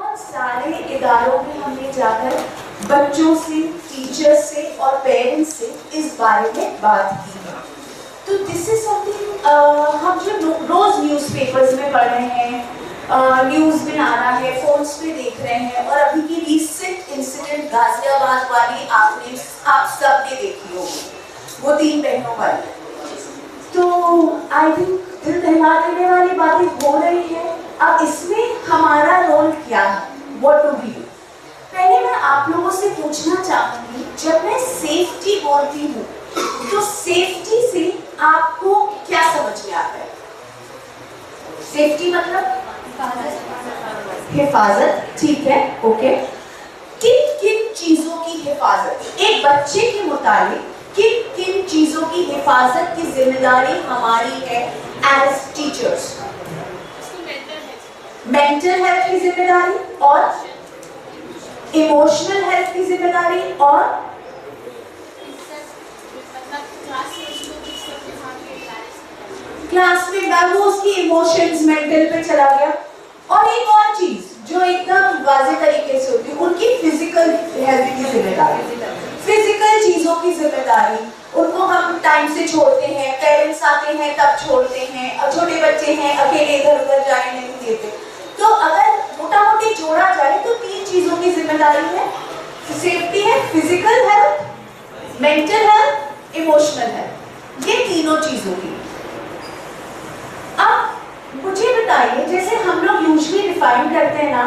बहुत सारे इदारों में हमने जाकर बच्चों से, टीचर्स से और पेरेंट्स से इस बारे में बात की है। तो दिस इज समथिंग हम जो रोज न्यूज़पेपर्स में पढ़ रहे हैं, न्यूज़ में आ रहा है, फोन्स पे देख रहे हैं, और अभी की रीसेंट इंसिडेंट गाजियाबाद वाली आप सब ने देखी होगी, वो 3 बहनों वाली। तो आई थिंक दिल दहला देने वाली बातें हो रही है। अब इसमें हमारा रोल क्या है, व्हाट डू वी डू? पहले मैं आप लोगों से पूछना चाहूंगी, जब मैं सेफ्टी बोलती हूँ तो सेफ्टी से आपको क्या समझ में आता है? सेफ्टी मतलब हिफाजत, ठीक है, ओके। किन किन चीजों की हिफाजत, एक बच्चे के मुताबिक किन किन चीजों की हिफाजत की जिम्मेदारी हमारी है एज टीचर्स? मेंटल हेल्थ की जिम्मेदारी, और इमोशनल हेल्थ की जिम्मेदारी, और क्लास में मैम वो उसकी इमोशंस मेंटल पे चला गया, और एक और चीज जो एकदम वाज़े तरीके से होती है, उनकी फिजिकल हेल्थ की जिम्मेदारी, फिजिकल चीजों की जिम्मेदारी। उनको हम टाइम से छोड़ते हैं, पेरेंट्स आते हैं तब छोड़ते हैं, और छोटे बच्चे हैं अकेले इधर उधर जाने नहीं देते। तो अगर मोटा मोटी जोड़ा जाए तो 3 चीजों की जिम्मेदारी है, सेफ्टी है, physical health, mental health, emotional health, ये तीनों चीजों की। अब मुझे बताइए, जैसे हम लोग यूजुअली डिफाइन करते हैं ना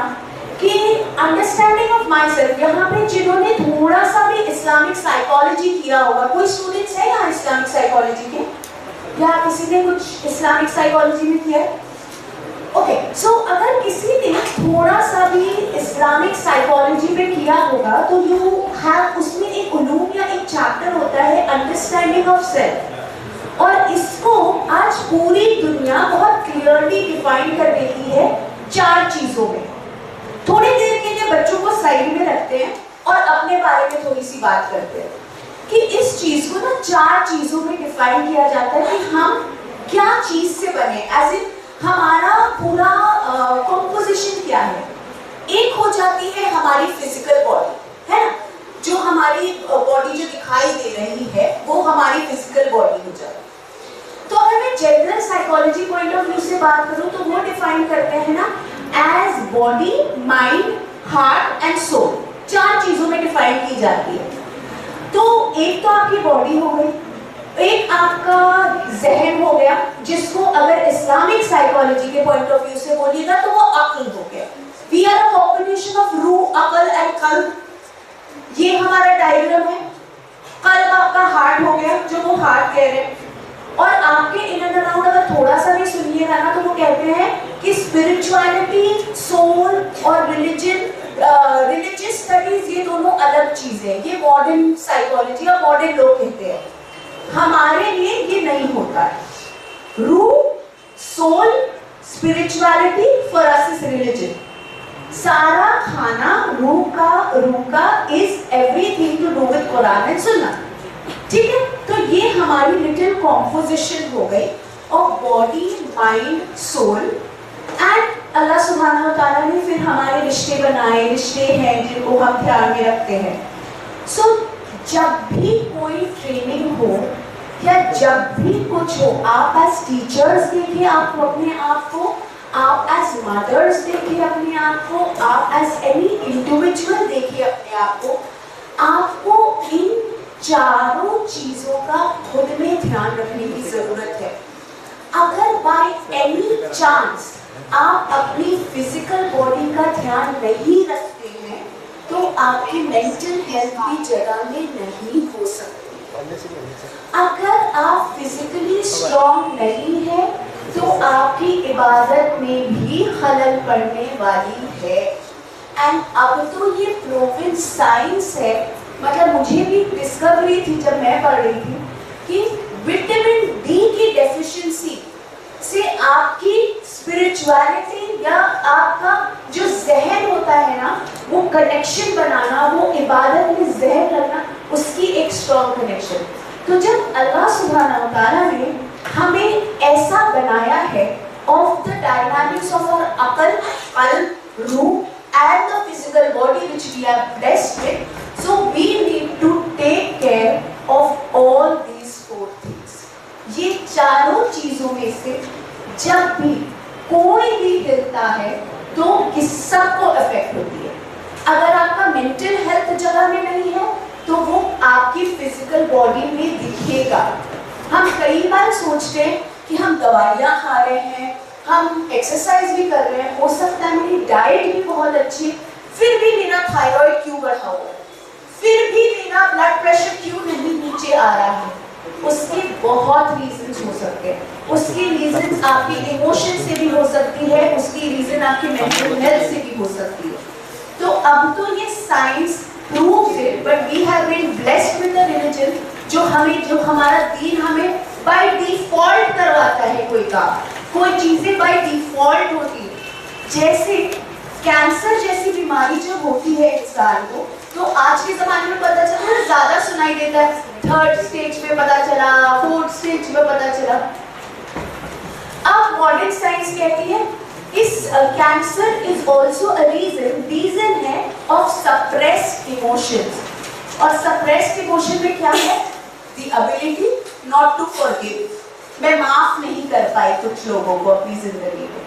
कि अंडरस्टैंडिंग ऑफ माई सेल्फ, यहाँ पे जिन्होंने थोड़ा सा भी इस्लामिक साइकोलॉजी किया होगा, कोई स्टूडेंट्स है यहाँ इस्लामिक साइकोलॉजी के, या किसी ने कुछ इस्लामिक साइकोलॉजी में किया है? ओके, सो अगर किसी ने थोड़ा सा भी इस्लामिक साइकोलॉजी में किया होगा तो यू हैव, उसमें एक उलूम या एक चैप्टर होता है अंडरस्टैंडिंग ऑफ सेल्फ, और इसको आज पूरी दुनिया बहुत क्लियरली डिफाइन कर देती है 4 चीजों में। थोड़ी देर के लिए बच्चों को साइड में रखते हैं और अपने बारे में थोड़ी सी बात करते हैं कि इस चीज को ना 4 चीजों में डिफाइन किया जाता है कि हम क्या चीज से बने, एज इन हमारा पूरा कंपोजिशन क्या है। एक हो जाती है हमारी फिजिकल बॉडी, है ना, जो हमारी बॉडी जो दिखाई दे रही है वो हमारी फिजिकल बॉडी हो जाती है। तो अगर मैं general psychology point of view से बात करूं तो वो डिफाइन करते हैं ना as body, mind, heart and soul, 4 चीजों में डिफाइन की जाती है। तो एक तो आपकी बॉडी हो गई, एक आपका जहन हो गया, जिसको अगर इस्लामिक साइकोलॉजी के पॉइंट ऑफ व्यू से बोलिएगा तो वो अक्ल हो गया। We are a combination of रूह, अक्ल एंड कल्ब, ये हमारा डायग्राम है। कल्ब आपका हार्ट हो गया, जो वो हार्ट कह रहे हैं, और आपके इन एंड अराउंड अगर थोड़ा सा भी सुनिएगा ना तो वो कहते हैं कि स्पिरिचुअलिटी, सोल और रिलीजन, रिलीजियस स्टडीज, ये दोनों अलग चीजें हैं। ये मॉडर्न साइकोलॉजी और मॉडर्न लोग कहते हैं, हमारे लिए ये नहीं होता है। रूह, soul, spirituality, for us is religion. सारा खाना रूह का is everything to do with Quran and Sunnah, ठीक है। तो ये हमारी लिटिल कॉम्पोजिशन हो गई of body, mind, soul, and Allah सुब्हानहू व तआला ने फिर हमारे रिश्ते बनाए, रिश्ते हैं जिनको हम ध्यान में रखते हैं। सो जब भी कोई ट्रेनिंग हो या जब भी कुछ हो, आप एज टीचर्स देखिए आपको अपने आप को, आप एज मदर्स देखिए अपने आप को, आप एज एनी इंडिविजुअल देखिए अपने आप को। आपको इन 4 चीजों का खुद में ध्यान रखने की जरूरत है। अगर बाय एनी चांस आप अपनी फिजिकल बॉडी का ध्यान नहीं रखते हैं तो आपकी मेंटल हेल्थ भी जगह में नहीं हो सकती। अगर आप फिजिकली स्ट्रॉन्ग नहीं है तो आपकी इबादत में भी खलल पड़ने वाली है। एंड अब तो ये प्रूवन साइंस है, मतलब मुझे भी डिस्कवरी थी जब मैं पढ़ रही थी कि विटामिन डी की डेफिशिएंसी से आपकी स्पिरिचुअलिटी या आपका जो जहन होता है ना, वो कनेक्शन बनाना, वो इबादत में जहन लगना, उसकी एक स्ट्रॉन्ग कनेक्शन। तो जब अल्लाह सुब्हानहू व तआला ने हमें ऐसा बनाया है of the dynamics of our अकल, कल्ब, रूह and the physical body which we are blessed with. So we need to take care of all these four things. ये चारों चीजों में से जब भी कोई भी हिलता है तो किस सबको अफेक्ट होती है। अगर आपका मेंटल हेल्थ जगह में नहीं है तो वो आपकी फिजिकल बॉडी में दिखेगा। हम कई बार सोचते हैं कि हम दवाइयाँ खा रहे हैं, हम एक्सरसाइज भी कर रहे हैं, हो सकता है मेरी डाइट भी बहुत अच्छी, फिर भी मेरा थायराइड क्यों बढ़ा हुआ है, फिर भी मेरा ब्लड प्रेशर क्यों नहीं नीचे आ रहा है। उसके बहुत रीजंस हो सकते हैं। उसकी रीजंस आपकी इमोशन से भी हो सकती है, उसकी रीजन आपकी मेंटल हेल्थ से भी हो सकती है। तो अब तो ये science proves it, but we have been blessed with a religion जो हमारा दीन हमें बाय डिफॉल्ट करवाता है कोई काम, कोई चीजें बाय डिफॉल्ट होती है। जैसे कैंसर जैसी बीमारी जब होती है इंसान को, तो आज के जमाने में पता चला ज्यादा सुनाई देता है, 3rd स्टेज में पता चला, 4th स्टेज में पता चला। अब मॉडर्न साइंस कहती है इस cancer is also a reason है ऑफ सप्रेस्ड इमोशंस। और सप्रेस्ड इमोशन में क्या है? The ability not to forgive. मैं माफ नहीं कर पाई कुछ लोगों को अपनी जिंदगी में,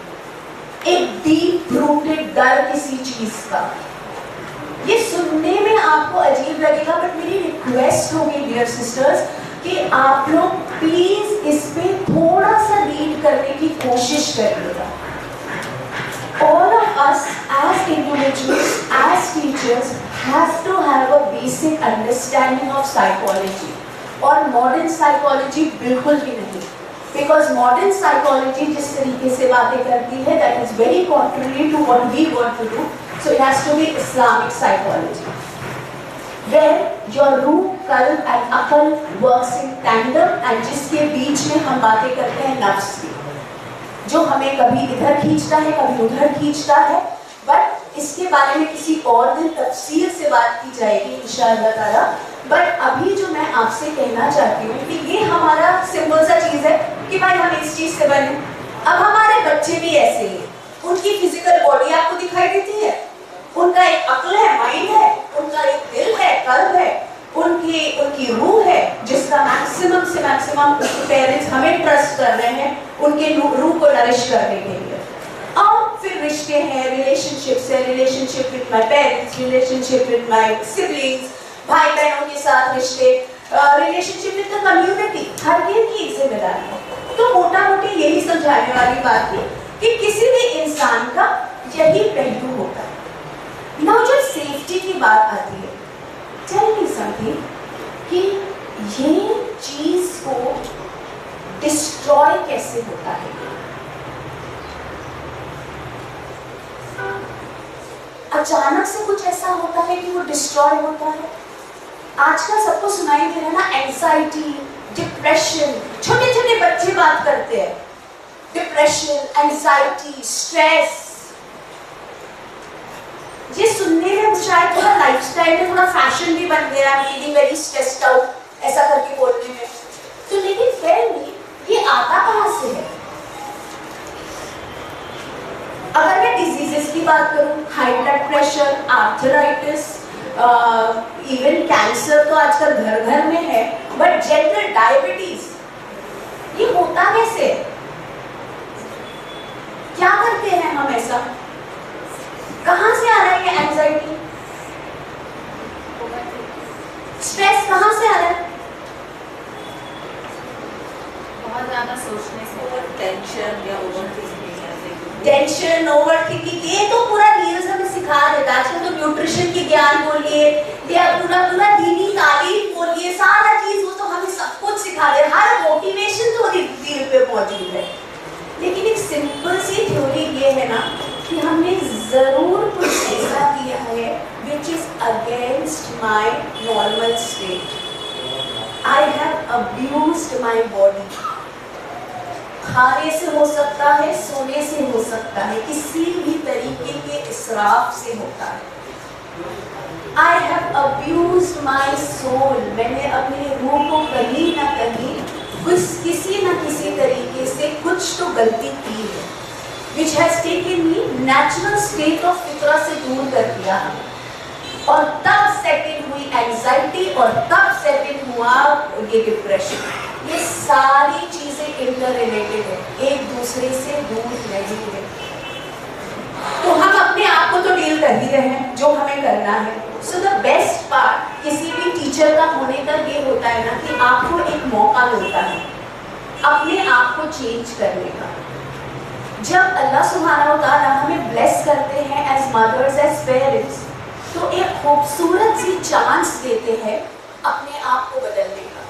एक डीप रूटेड डर किसी चीज का। ये सुनने में आपको अजीब लगेगा, बट मेरी रिक्वेस्ट होगी डियर सिस्टर्स कि आप लोग प्लीज इस पे थोड़ा सा रीड करने की कोशिश करिएगा। All of us as individuals, as teachers, have to have a basic understanding of psychology. और modern psychology बिल्कुल भी नहीं, because modern psychology जिस तरीके से बातें करती है, that is very contrary to what we want to do. So it has to be Islamic psychology, where your रूह, कल्ब and अकल works in tandem, and जिसके बीच में हम बातें करते हैं नफ्स की, जो हमें कभी इधर खींचता है कभी उधर खींचता है। बट इसके बारे में किसी और दिन तफसील से बात की जाएगी इंशाअल्लाह ताला। बट अभी जो मैं आपसे कहना चाहती हूँ कि ये हमारा सिंपल सा चीज़ है कि भाई हम इस चीज़ से बने। अब हमारे बच्चे भी ऐसे ही, उनकी फिजिकल बॉडी आपको दिखाई देती है, उनका एक अक्ल है, माइंड है, उनका एक दिल है, कल्ब है, उनकी रूह है, जिसका मैक्सिमम से मैक्सिमम पेरेंट्स हमें ट्रस्ट कर रहे हैं उनके रूह को नरिश करने के लिए। और फिर रिश्ते हैं, रिलेशनशिप्स है, relationship with my parents, relationship with my siblings, भाई बहनों के साथ रिश्ते, रिलेशनशिप विद द कम्युनिटी, हर की जिम्मेदारी है। तो मोटा मोटी यही समझाने वाली बात थी कि किसी भी इंसान का यही पहलू होता है। नाउ जब सेफ्टी की बात आती है, टेल मी समथिंग कि ये चीज को डिस्ट्रॉय कैसे होता है। अचानक से कुछ ऐसा होता है कि वो डिस्ट्रॉय होता है। आजकल सबको सुनाई दे रहा है ना, एंजाइटी, डिप्रेशन, छोटे छोटे बच्चे बात करते हैं, डिप्रेशन, एंजाइटी, स्ट्रेस। ये सुनने में शायद थोड़ा लाइफस्टाइल में थोड़ा फैशन भी बन गया, फीलिंग वेरी स्ट्रेस्ड आउट ऐसा करके बोलने में। तो लेकिन फिर ये आता कहाँ से है? अगर मैं डिजीजेस की बात करूं, high blood pressure, arthritis, even cancer तो आजकल घर घर में है, बट जनरल डायबिटीज ये होता कैसे? क्या करते हैं हम ऐसा? कहाँ से आ रहा है ये एंजाइटी, स्ट्रेस कहाँ से आ रहा है? बहुत ज्यादा सोचने से, टेंशन या टेंशन, ओवरथिंकिंग, ये तो पूरा रील्स हमें सिखा देता है। आजकल तो न्यूट्रिशन की ज्ञान बोलिए या पूरा दीनी तालीम बोलिए, सारा चीज वो तो हमें सब कुछ सिखा दे, हर मोटिवेशन तो रील पे मौजूद है। लेकिन एक सिंपल सी थ्योरी ये है ना कि हमने जरूर कुछ ऐसा किया है which is against my normal state. I have abused my body. खाने से हो सकता है, सोने से हो सकता है, किसी भी तरीके के इसराफ से होता है। I have abused my soul. मैंने अपने रूह को कहीं ना कहीं किसी न किसी तरीके से कुछ तो गलती की है। which has taken me natural state of फितरत से दूर कर दिया हमें, और तब सेटिंग हुई एंजाइटी, और तब सेटिंग हुआ ये डिप्रेशन। ये सारी चीजें इंटर रिलेटेड है, एक दूसरे से दूर नहीं है। तो हम अपने आप को तो डील कर ही रहे हैं जो हमें करना है। सो द बेस्ट पार्ट किसी भी टीचर का होने का ये होता है ना कि आपको एक मौका मिलता है अपने आप को चेंज करने का। जब अल्लाह सुब्हानहू व तआला हमें ब्लेस करते हैं एज मदर्स, एज पेरेंट्स, तो एक खूबसूरत सी चांस देते हैं अपने आप को बदलने का।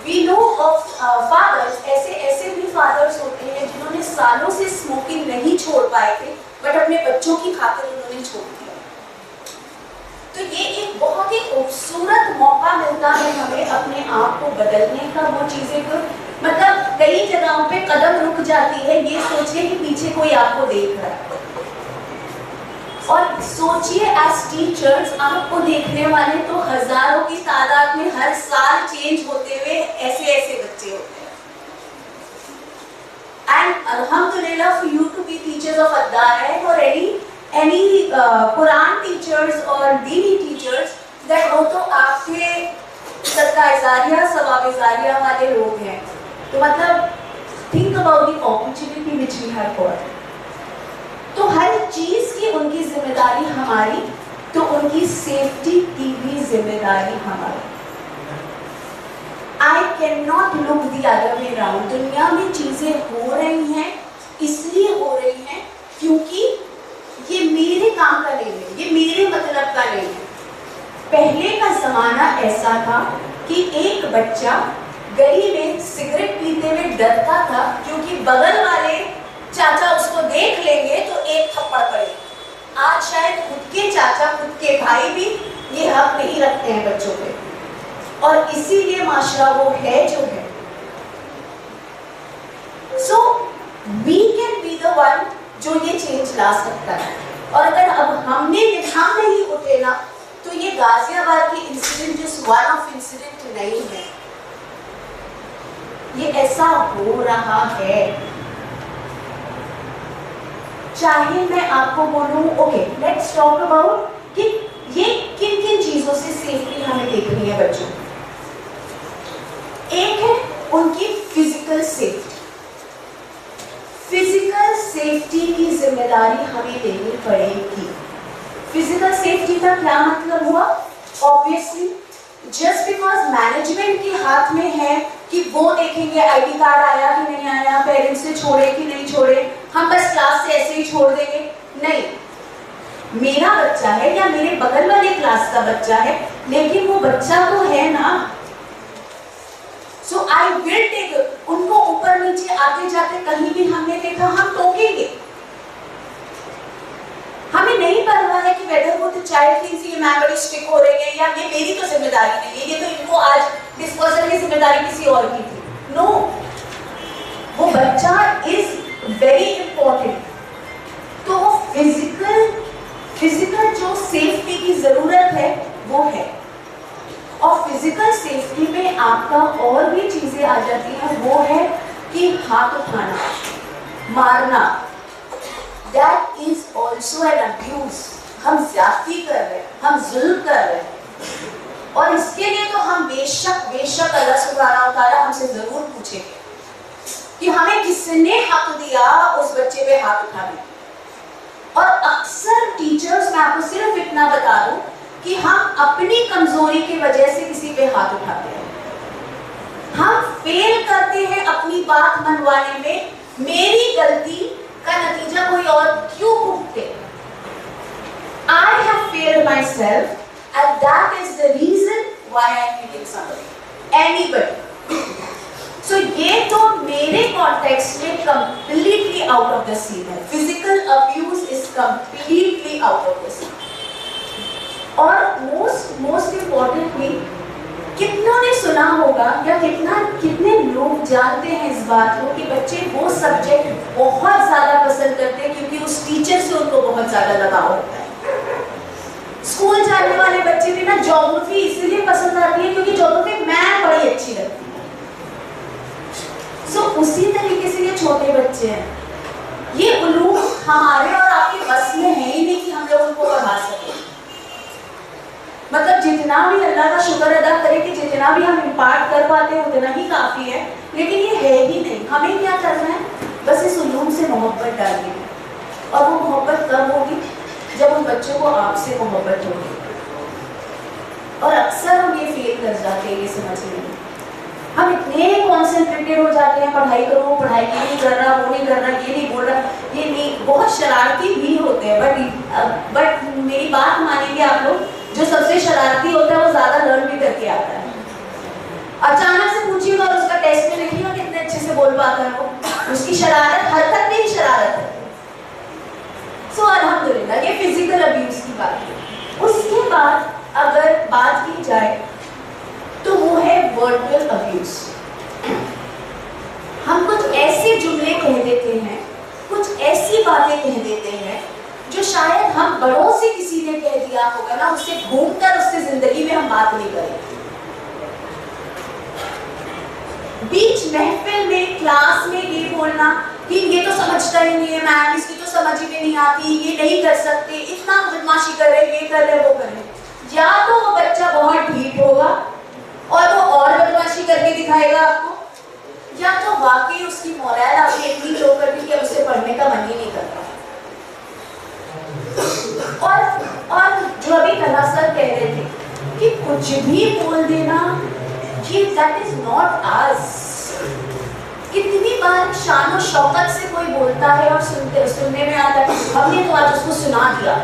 We know of fathers, ऐसे भी फादर्स होते हैं जिन्होंने सालों से स्मोकिंग नहीं छोड़ पाए थे, बट अपने बच्चों की खातिर उन्होंने छोड़ दिया। तो ये एक बहुत ही खूबसूरत मौका मिलता है हमें अपने आप को बदलने का। वो चीजें को मतलब कई जगहों पे कदम रुक जाती है ये सोचिए कि पीछे कोई आपको देख रहा है, और सोचिए एज टीचर्स आपको देखने वाले तो हजारों की तादाद में हर साल चेंज होते हुए ऐसे बच्चे होते हैं। एंड अल्हम्दुलिल्लाह for you to be teachers of अदायत और एनी कुरान टीचर्स और दीनी टीचर्स, दैट वो तो आपके सदका-ए-जारिया सवाब-ए-जारिया वाले लोग हैं। तो मतलब think about the opportunity which we have got. तो हर चीज की उनकी जिम्मेदारी हमारी, तो उनकी सेफ्टी की भी जिम्मेदारी हमारी। I can not look the other way round. दुनिया में चीजें हो रही हैं इसलिए हो रही हैं क्योंकि ये मेरे काम का नहीं है, ये मेरे मतलब का नहीं है। पहले का जमाना ऐसा था कि एक बच्चा गली में सिगरेट पीते हुए डरता था क्योंकि बगल वाले चाचा उसको देख लेंगे तो एक थप्पड़ पड़ेगा। आज शायद खुद के चाचा, खुद के भाई भी ये हक नहीं रखते हैं बच्चों पे, और इसीलिए माशरा वो है जो है। So we can be the one जो ये चेंज ला सकता है। और अगर अब हम नहीं उठे ना, तो ये गाजियाबाद की इंसिडेंट जो वन ऑफ इंसिडेंट नहीं है, ये ऐसा हो रहा है। चाहे मैं आपको बोलूं ओके लेट्स टॉक अबाउट कि ये किन किन चीजों से सेफ्टी हमें देखनी है बच्चों। एक है उनकी फिजिकल सेफ्टी। फिजिकल सेफ्टी की जिम्मेदारी हमें लेनी पड़ेगी। फिजिकल सेफ्टी का क्या मतलब हुआ? ऑब्वियसली जस्ट बिकॉज मैनेजमेंट के हाथ में है कि वो देखेंगे आईडी कार्ड आया कि नहीं आया, पेरेंट्स ने छोड़े कि नहीं छोड़े, हम बस क्लास से ऐसे ही छोड़ देंगे, नहीं। मेरा बच्चा है या मेरे बगल वाले क्लास का बच्चा है, लेकिन वो बच्चा तो है ना। सो आई विल टेक उनको ऊपर नीचे आते जाते कहीं भी हमने देखा हम टोकेंगे। हमें नहीं परवाह है कि वेदर वो तो चाइल्ड थिंग्स ये मैम बड़ी स्ट्रिक्ट हो रही है या ये मेरी तो जिम्मेदारी नहीं है, ये तो इनको आज डिस्पोजल की जिम्मेदारी किसी और की थी। नो, वो बच्चा इज वेरी इंपॉर्टेंट। तो वो फिजिकल जो सेफ्टी की जरूरत है वो है, और फिजिकल सेफ्टी में आपका और भी चीजें आ जाती हैं। वो है कि हाथ उठाना, मारना, that is also an abuse। हम ज्यादती कर रहे हैं, हम जुल्म कर रहे हैं, और इसके लिए तो हम बेशक अल्लाह सुब्हानहू व तआला हमसे जरूर पूछेंगे कि हमें किसने हक दिया उस बच्चे पे हाथ उठाने। और अक्सर टीचर्स, मैं आपको सिर्फ इतना बता दूं कि हम अपनी कमजोरी की वजह से किसी पे हाथ उठाते हैं। हम फेल करते हैं अपनी बात मनवाने में, मेरी गलती का नतीजा कोई और क्यों भुगते। I have failed myself and that is the reason why I am hitting somebody, anybody। So ये तो मेरे कॉन्टेक्स्ट में completely out of the scene है। Physical abuse is completely out of the scene। और most importantly, कितनों ने सुना होगा या कितने लोग जानते हैं इस बात को कि बच्चे वो सब्जेक्ट बहुत ज्यादा पसंद करते हैं क्योंकि उस टीचर से उनको बहुत ज्यादा लगाव होता है। स्कूल जाने वाले बच्चे भी ना ज्योग्राफी इसलिए पसंद आती है क्योंकि ज्योग्राफी मैथ बड़ी अच्छी लगती है। सो उसी तरीके से ये छोटे बच्चे हैं, ये कर पाते हैं उतना ही काफ़ी है, लेकिन ये है ही नहीं। हमें क्या करना है, बस इस उलूम से मोहब्बत डालनी है। और वो मोहब्बत कब होगी, जब उन बच्चों को आपसे मोहब्बत होगी। और अक्सर हम ये फेल कर जाते हैं ये समझने में। हम इतने कॉन्सेंट्रेटेड हो जाते हैं, पढ़ाई करो, पढ़ाई ये नहीं कर रहा, वो नहीं कर रहा, ये नहीं बोल रहा, ये नहीं, बहुत शरारती भी होते हैं। बट मेरी बात मानेंगे आप लोग, जो सबसे शरारती होता है वो ज़्यादा लर्न भी करके आता है। अचानक से पूछिएगा और उसका टेस्ट में देखिएगा कितने अच्छे से बोल पाता है वो, उसकी शरारत हरकत में ही शरारत है। सो अल्हम्दुलिल्लाह, ये फिजिकल अब्यूज की बात है। उसके बाद अगर बात की जाए तो वो है वर्बल अब्यूज। हम कुछ ऐसे जुमले कह देते हैं, कुछ ऐसी बातें कह देते हैं जो शायद हम बड़ों से किसी ने कह दिया होगा ना, उससे घूमकर उससे जिंदगी में हम बात नहीं करेंगे। बीच महफिल में, क्लास में ये बोलना कि ये तो समझता ही नहीं है मैम, इसकी तो समझ ही नहीं आती, ये नहीं कर सकते, इतना बदमाशी कर रहे, ये कर रहे, वो कर रहे। या तो वो बच्चा बहुत ढीठ होगा और वो और बदमाशी करके दिखाएगा आपको, या तो वाकई उसकी मोरल आपकी इतनी लो कर दी कि उसे पढ़ने का मन ही नहीं करता। और जो अभी कला सर कह रहे थे कि कुछ भी बोल देना, ये दैट इज नॉट अस। कितनी बार शान और शौकत से कोई बोलता है और सुनने में आता है हमने तो आज उसको सुना दिया।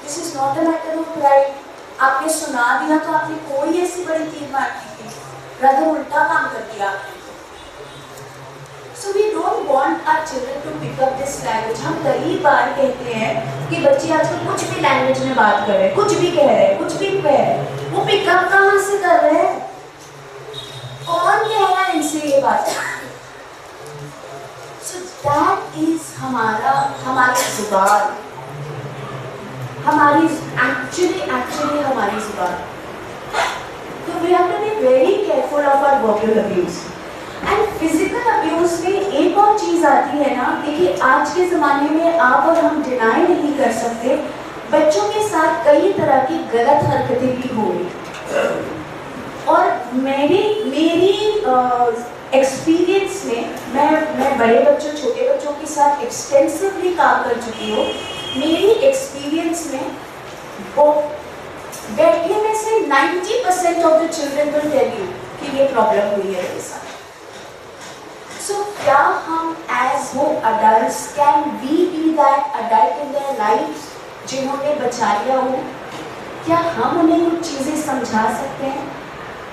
This is not a matter of pride. आपने सुना दिया तो आपने कोई ऐसी बड़ी तीर मार दी थी, रादर उल्टा काम कर दिया। So we don't want our children to pick up this language। हम कई बार कहते हैं कि बच्चे आजकल कुछ भी लैंग्वेज में बात कर रहे हैं, कुछ भी कह रहे हैं, कुछ भी कह रहे हैं, वो पिकअप कहाँ से कर रहे हैं? कौन कह रहा है इनसे ये बात? So that is हमारी जुबान, हमारी actually हमारी जुबान। So we have to be very careful of our verbal abuse। And physical abuse में एक और चीज आती है ना, देखिए आज के ज़माने में आप और हम डिनाई नहीं कर सकते, बच्चों के साथ कई तरह की गलत हरकतें भी हो रही। और मेरी एक्सपीरियंस में मैं बड़े बच्चों, छोटे बच्चों के साथ एक्सटेंसिवली काम कर चुकी हूँ। मेरी एक्सपीरियंस में वो बैठने में से 90% of the children will tell you कि ये प्रॉब्लम हुई है मेरे साथ। So, क्या हम as वो adults can we be that adult in their lives जिन्होंने बचा लिया हो? क्या हम उन्हें कुछ चीज़ें समझा सकते हैं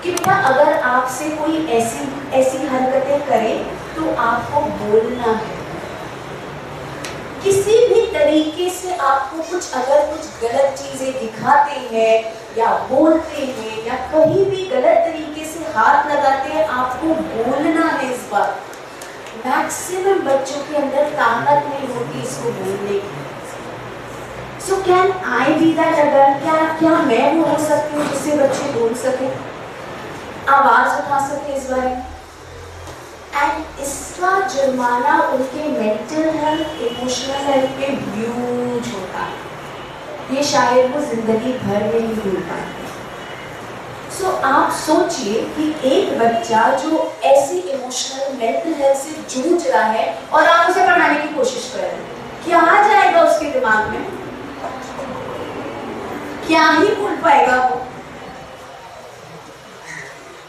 कि बेटा अगर आपसे कोई ऐसी हरकतें करे तो आपको बोलना है। किसी भी तरीके से आपको अगर कुछ गलत चीज़ें दिखाते हैं या बोलते हैं या कहीं भी गलत तरीके से हाथ लगाते हैं, आपको बोलना है इस बात। मैक्सिमम बच्चों के अंदर ताकत नहीं होती इसको बोलने की। So can I be that adult? क्या मैं वो हो सकती हूँ जिससे बच्चे बोल सके, आवाज उठा सके इस बारे में? एंड इसका जुर्माना उनके मेंटल हेल्थ, इमोशनल हेल्थ पे ह्यूज होता है। ये शायद वो जिंदगी भर में नहीं भूल पाते। सो आप सोचिए कि एक बच्चा जो ऐसी इमोशनल मेंटल हेल्थ से जूझ रहा है और आप उसे पढ़ाने की कोशिश कर रहे हैं, क्या आ जाएगा उसके दिमाग में? क्या ही भूल पाएगा वो?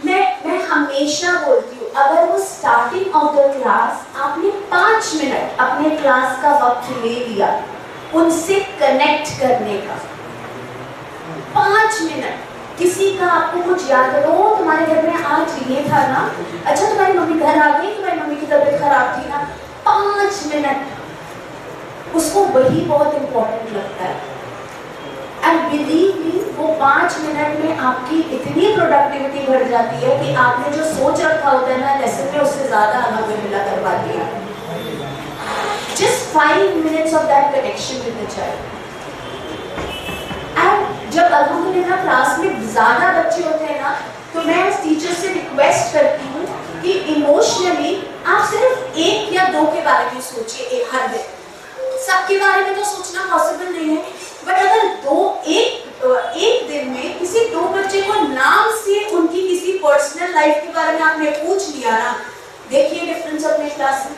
मैं हमेशा बोलती हूँ, अगर वो स्टार्टिंग ऑफ द क्लास आपने 5 मिनट अपने क्लास का वक्त ले लिया उनसे कनेक्ट करने का, 5 मिनट, किसी का आपको कुछ याद करो, तुम्हारे घर में आज ये था ना, अच्छा तुम्हारी मम्मी घर आ गई, तुम्हारी मम्मी की तबीयत खराब थी ना, 5 मिनट उसको वही बहुत इम्पोर्टेंट लगता है। एंड बिलीव मी, वो 5 मिनट में आपकी इतनी प्रोडक्टिविटी बढ़ जाती है कि आपने जो सोच रखा होता है ना लेसन में, उससे ज़्यादा अल्हम्दुलिल्लाह कर पाती है। Just 5 minutes of that connection with the child। जब अल्हम्दुलिल्लाह क्लास में ज़्यादा बच्चे होते हैं ना, तो मैं उस टीचर से रिक्वेस्ट करती हूँ कि इमोशनली आप सिर्फ 1 या 2 के बारे में सोचिए हर दिन। सबके बारे में तो सोचना पॉसिबल नहीं है, बट अगर 1 एक दिन में किसी 2 बच्चे को नाम से उनकी किसी पर्सनल लाइफ के बारे में आपने पूछ लिया ना, देखिए डिफरेंस अपने क्लास में।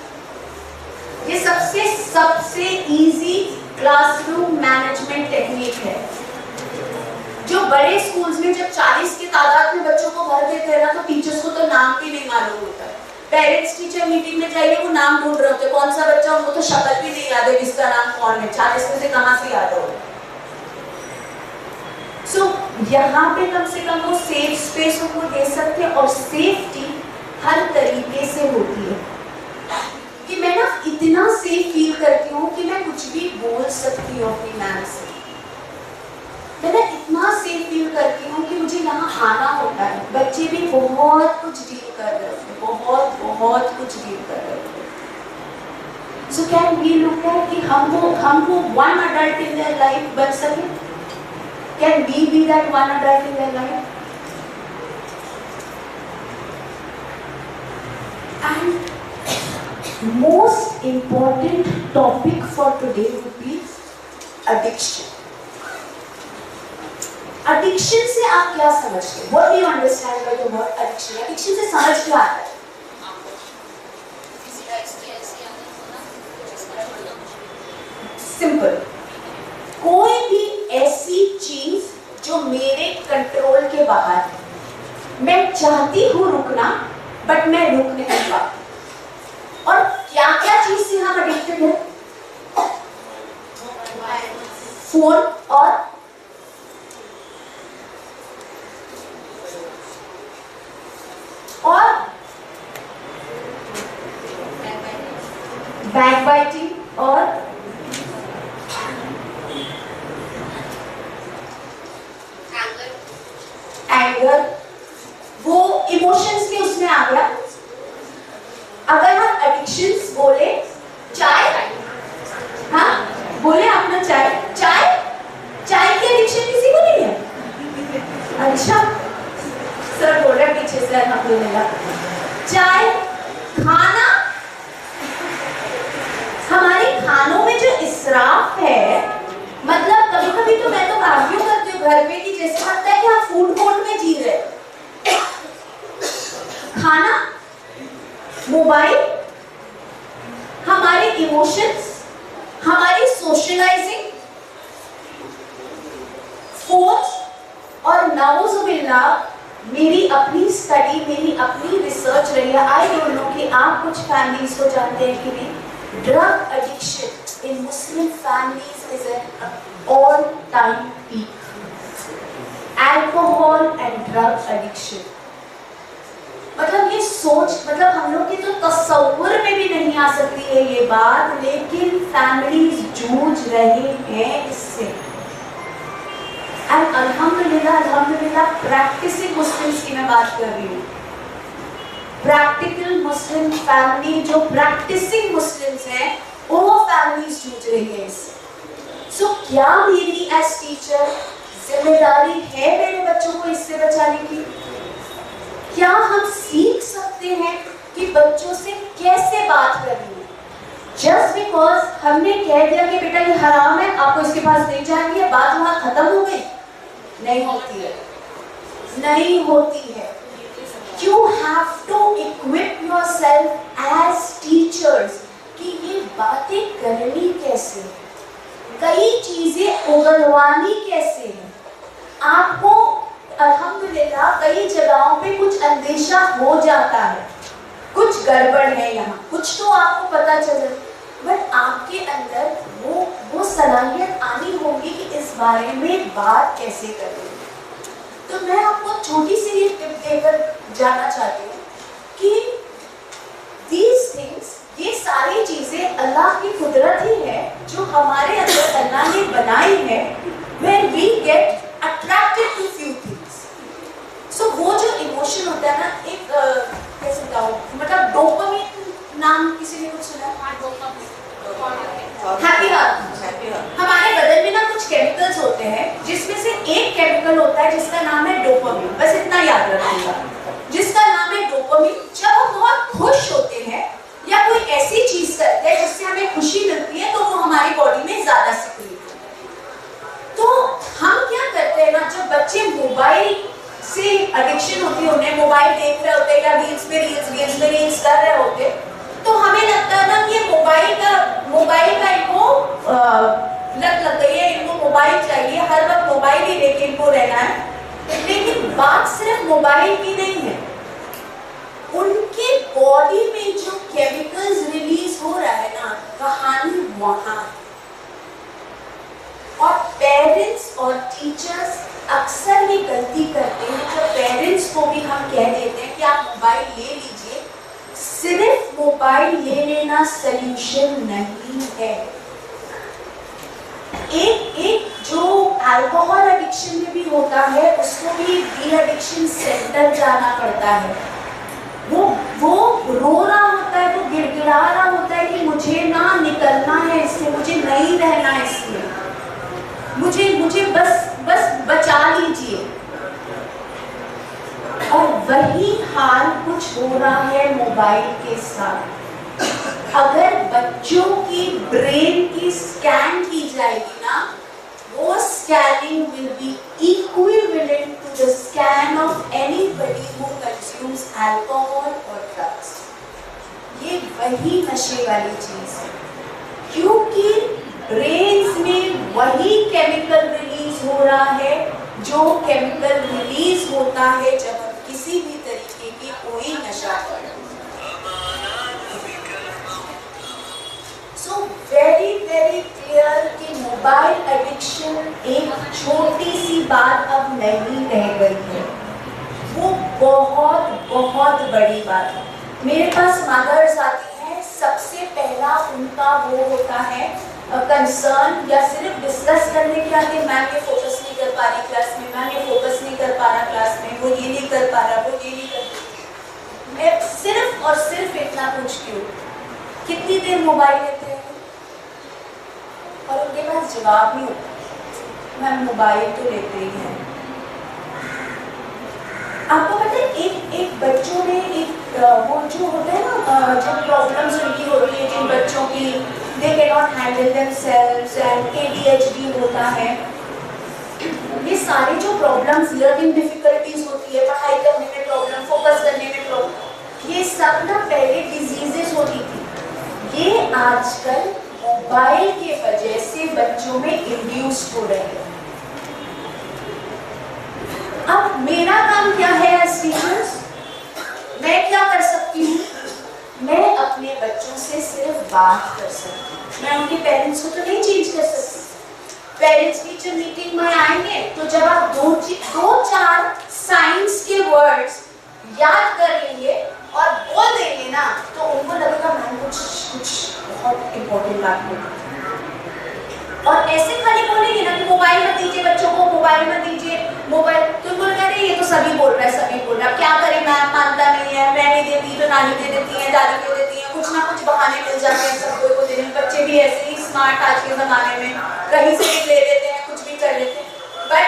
ये सबसे इजी क्लासरूम मैनेजमेंट टेक्निक है। जो बड़े स्कूल्स में जब 40 की तादाद में बच्चों को भर देते हैं ना, तो टीचर्स को तो नाम भी नहीं मालूम होता है। पेरेंट्स टीचर मीटिंग में जाइए, वो नाम ढूंढ रहे होते, कौन सा बच्चा, उनको तो शक्ल भी नहीं याद है किसका नाम कौन है, 40 में से कहां से याद हो। सो यहाँ पे कम से कम वो सेफ स्पेस उनको दे सकते हैं, और सेफ्टी हर तरीके से होती है कि मैं ना इतना सेफ फील करती हूँ कि मैं कुछ भी बोल सकती हूँ अपनी मैम से। मैं ना इतना सेफ फील करती हूँ कि मुझे यहाँ आना होता है। बच्चे भी बहुत कुछ डील कर रहे होते हैं, बहुत कुछ डील कर रहे होते हैं। So can we look at कि हमको one adult in their life बन सके? Can we be that one adult in their life? And most important topic for today would be addiction. Addiction से आप क्या समझते हैं? What do you understand by the word addiction? Addiction से समझ क्या आता है? Simple. कोई भी ऐसी चीज जो मेरे कंट्रोल के बाहर है, मैं चाहती हूँ रुकना, बट मैं रुक नहीं पाती। और क्या क्या चीज से हम एडिक्टेड हैं? फोन और बैकबाइटिंग और एंगर, वो इमोशंस के उसमें आ गया। अगर हम एडिक्शंस बोले, चाय, हाँ बोले आप ना, चाय की एडिक्शन किसी को नहीं है? अच्छा, सर बोल रहे पीछे से अल्हम्दुलिल्लाह। चाय, खाना, हमारे खानों में जो इसराफ है, मतलब कभी कभी तो मैं तो आर्ग्यू करती हूँ घर में कि जैसे लगता है कि हम फूड कोर्ट में जी रहे। खाना, मोबाइल, हमारे इमोशंस, हमारी सोशलाइजिंग, फोन, और नाउजुबिल्लाह मेरी अपनी स्टडी, मेरी अपनी रिसर्च रही है। आई डोंट नो कि आप कुछ फैमिलीज को जानते हैं कि नहीं, drug addiction in Muslim families is an all time peak. Alcohol and drug addiction, मतलब ये सोच, मतलब हम लोग के तो तस्वुर में भी नहीं आ सकती है ये बात, लेकिन फैमिलीज जूझ रहे हैं इससे। एंड अल्हम्दुलिल्लाह प्रैक्टिसिंग मुस्लिम्स की मैं बात कर रही हूँ। प्रैक्टिकल मुस्लिम फैमिली, जो प्रैक्टिसिंग मुस्लिम्स हैं, वो फैमिलीज जूझ रही है इससे। सो क्या मेरी एज टीचर जिम्मेदारी है मेरे बच्चों को इससे बचाने की? क्या हम सीख सकते हैं कि बच्चों से कैसे बात करनी है? जस्ट बिकॉज हमने कह दिया कि बेटा ये हराम है, आपको इसके पास नहीं जानी है, बात वहां खत्म हो गई? नहीं होती है, नहीं होती है। You have to equip yourself as teachers कि ये बातें करनी कैसे, कई चीजें उगलवानी कैसे है। आपको अल्हम्दुलिल्लाह कई जगहों पे कुछ अंदेशा हो जाता है, कुछ गड़बड़ है यहाँ, कुछ तो आपको पता चले, बट आपके अंदर वो सलाहियत आनी होगी कि इस बारे में बात कैसे करें। तो मैं आपको छोटी सी ये टिप देकर जाना चाहती हूँ कि these things, ये सारी चीजें अल्लाह की कुदरत ही है जो हमारे अंदर अल्लाह ने बनाई है। When we get attracted to few things, so वो जो इमोशन होता है ना, एक कैसे बताऊँ, मतलब डोपामिन नाम किसी ने कुछ सुना? Happy hormone. हमारे बदन में ना कुछ केमिकल्स होते हैं, जिसमें से एक केमिकल होता है जिसका नाम है डोपामिन। बस इतना याद रखिएगा, जिसका नाम है डोपामिन। जब हम बहुत खुश होते हैं या कोई ऐसी चीज करते हैं जिससे हमें खुशी मिलती है, तो वो हमारी बॉडी में ज्यादा सिक्रीट होता है। तो हम क्या करते मोबाइल की नहीं है, उनके बॉडी में जो केमिकल्स रिलीज हो रहा है ना, कहानी वहां है। और पेरेंट्स और टीचर्स अक्सर ये गलती करते हैं, जब पेरेंट्स को भी हम कह देते हैं कि आप मोबाइल ले लीजिए, सिर्फ मोबाइल ले लेना सल्यूशन नहीं है। एक जो अल्कोहल एडिक्शन में भी होता है, उसको भी डी एडिक्शन सेंटर जाना पड़ता है। वो रो रहा होता है, वो गिड़गिड़ा रहा होता है कि मुझे ना निकलना है इससे, मुझे नहीं रहना है इसमें, मुझे बस बचा लीजिए। और वही हाल कुछ हो रहा है मोबाइल के साथ। अगर बच्चों की ब्रेन की स्कैन की जाएगी ना, वो scanning will be equivalent to the scan of anybody who consumes alcohol और ड्रग्स। ये वही नशे वाली चीज है, क्योंकि ब्रेन्स में वही केमिकल रिलीज हो रहा है जो केमिकल रिलीज होता है जब हम किसी भी तरीके की कोई नशा करते हैं। सो वेरी वेरी क्लियर कि मोबाइल एडिक्शन एक छोटी सी बात अब नहीं रह गई है, वो बहुत बहुत बड़ी बात है। मेरे पास मदर्स आती हैं, सबसे पहला उनका वो होता है कंसर्न, या सिर्फ डिस्कस करने के आगे मैम ये फोकस नहीं कर पा रही क्लास में, मैम ये फोकस नहीं कर पा रहा क्लास में, वो ये नहीं कर पा रहा, वो ये नहीं कर पा। मैं सिर्फ और सिर्फ इतना पूछती हूँ, कितनी देर मोबाइल लेते हैं? और उनके पास जवाब नहीं होता, मैम मोबाइल तो लेते ही हैं। आपको पता है एक बच्चों में एक वो जो होता है ना, जो प्रॉब्लम्स उनकी होती है, जिन बच्चों की they cannot handle themselves and ADHD होता है, ये सारे जो प्रॉब्लम्स, लर्निंग डिफिकल्टीज होती है, पढ़ाई करने में प्रॉब्लम, फोकस करने में प्रॉब्लम, ये सब ना पहले डिजीजेस होती थी, ये आजकल मोबाइल के वजह से बच्चों में इंड्यूस्ड हो रहे हैं। अब मेरा काम क्या है एज टीचर्स? मैं क्या कर सकती हूँ? मैं अपने बच्चों से सिर्फ बात कर सकती हूँ, मैं उनके पेरेंट्स को तो नहीं चेंज कर सकती। पेरेंट्स टीचर मीटिंग में आएंगे तो जब आप दो चार साइंस के वर्ड्स याद कर लेंगे और बोल देंगे ना, तो उनको लगेगा मैम कुछ बहुत इम्पोर्टेंट बात बोली। और ऐसे खाली बोलेंगे ना कि मोबाइल मत दीजिए बच्चों को, मोबाइल मत दीजिए, मोबाइल, तो बोल कह रहे ये तो सभी बोल रहा है, सभी बोल रहा है, क्या करें मैम, मानता नहीं है, मैं नहीं देती तो नानी दे देती है, दादी दे देती है, कुछ ना कुछ बहाने मिल जाते हैं सबको को देने। बच्चे भी ऐसे ही स्मार्ट आज के जमाने में, कहीं से भी ले लेते हैं, कुछ भी कर लेते हैं, बट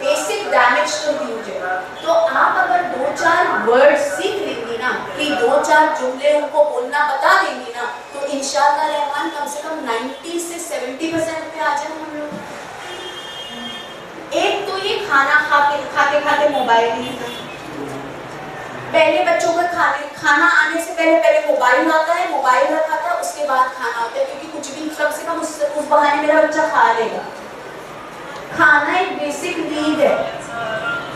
बेसिक डैमेज तो ह्यूज है। तो आप अगर 2-4 वर्ड सीख लेंगी ना, कि 2-4 जुमले उनको बोलना बता देंगी ना, तो इंशाअल्लाह रहमान कम से कम 90 से 70% पे आ जाए हम लोग। एक तो ये खाना खाते मोबाइल नहीं था, पहले बच्चों का खाना आने से पहले मोबाइल आता है, मोबाइल रखा था, उसके बाद खाना होता है, क्योंकि कुछ भी कम से कम उस बहाने मेरा बच्चा खा लेगा। खाना एक बेसिक नीड है।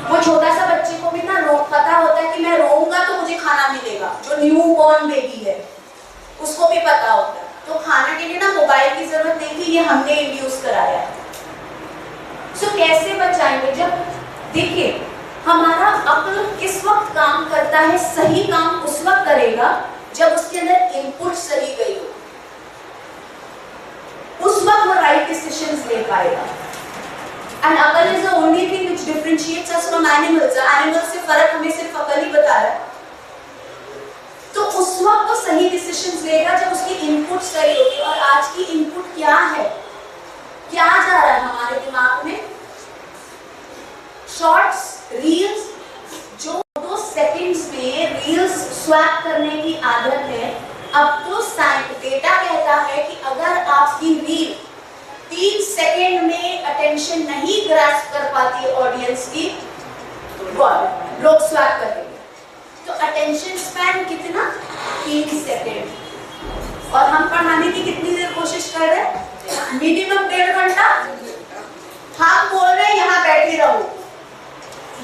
वो छोटा सा बच्चे को भी ना पता होता है कि मैं रोऊंगा तो मुझे खाना मिलेगा, जो न्यू बॉर्न बेबी है उसको भी पता होता है। तो खाने के लिए ना मोबाइल की जरूरत नहीं थी, ये हमने इंड्यूस कराया है। सो कैसे बचाएंगे? जब देखिए हमारा अक्ल किस वक्त काम करता है, सही काम उस वक्त करेगा जब उसके अंदर इनपुट सही गई हो, उस वक्त वो राइट डिसीजंस ले पाएगा। And अकल is the only thing which differentiates us from animals. Animals से फर्क हमें सिर्फ अकल ही बता रहा है। तो उस वक्त तो सही डिसीजंस लेगा जब उसकी इनपुट सही होगी। और आज की इनपुट क्या है, क्या जा रहा है हमारे दिमाग में? शॉर्ट्स, रील्स, जो 2 सेकंड्स में रील्स स्वैप करने की आदत है। अब तो डेटा कहता है कि अगर आपकी रील 3 सेकंड में अटेंशन नहीं ग्रास्प कर पाती ऑडियंस की, लोग स्वैप कर देंगे। तो अटेंशन स्पैन कितना? 3 सेकंड। और हम पढ़ाने की कितनी देर कोशिश कर रहे हैं? मिनिमम 1.5 घंटा। हम बोल रहे हैं यहाँ बैठे रहो,